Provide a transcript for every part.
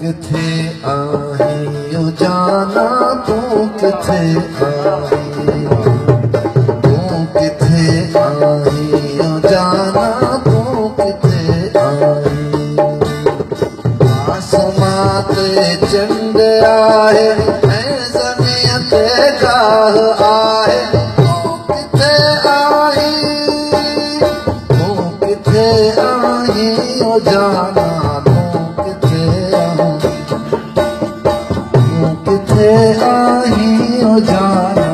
किथे आही ओ जाना तू किथे आही तू किथे आही ओ जाना तू किथे आही आसमां ते चंड आहे ऐं ज़मीन ते गाह आहे तू किथे आही ओ जाना किथे आही ओ जाना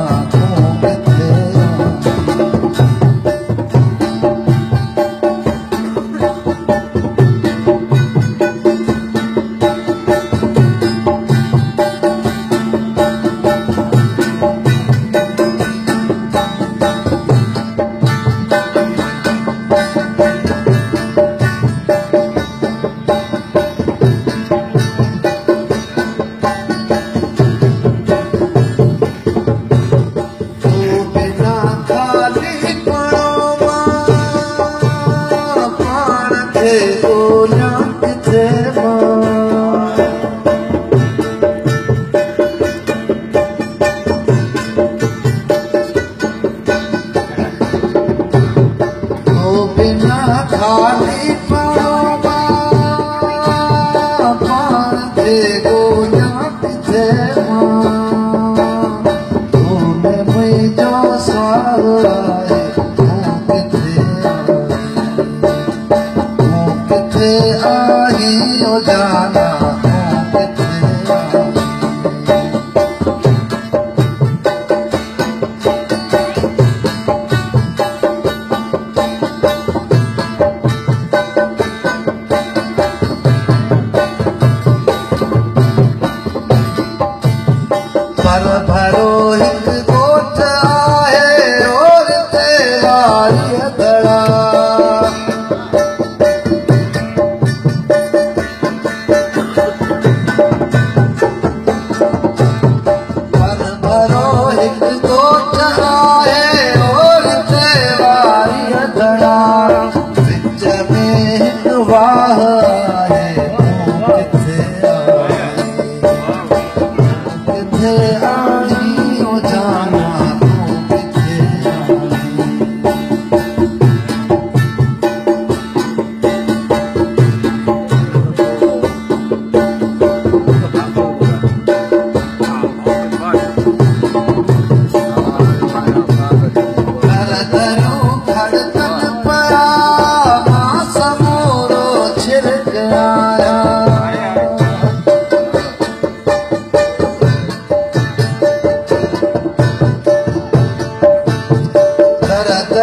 खाली आही ओ जाना भरो हिक कोठ आहे और ते वारी दड़ा भरो हिक कोठ आहे और ते वारी दड़ा विच में हिक वाह आहे किथे आही ओ जाना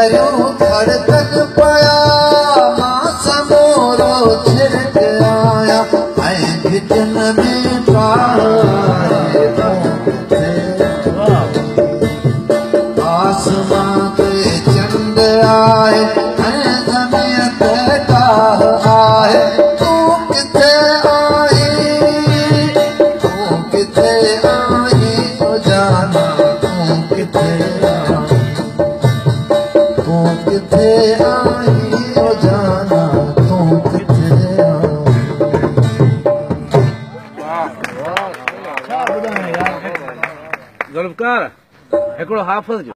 धड़कन पया मां समोरो छिड़क आया ऐं घिटन में पार आसमां ते चंड आहे ऐं ज़मीन ते गाह आहे तू किथे आही ओ जाना तू किथे किथे आही ओ जाना तू किथे ज़ुल्फ़कार हिकिड़ो हाफ़िज़ जो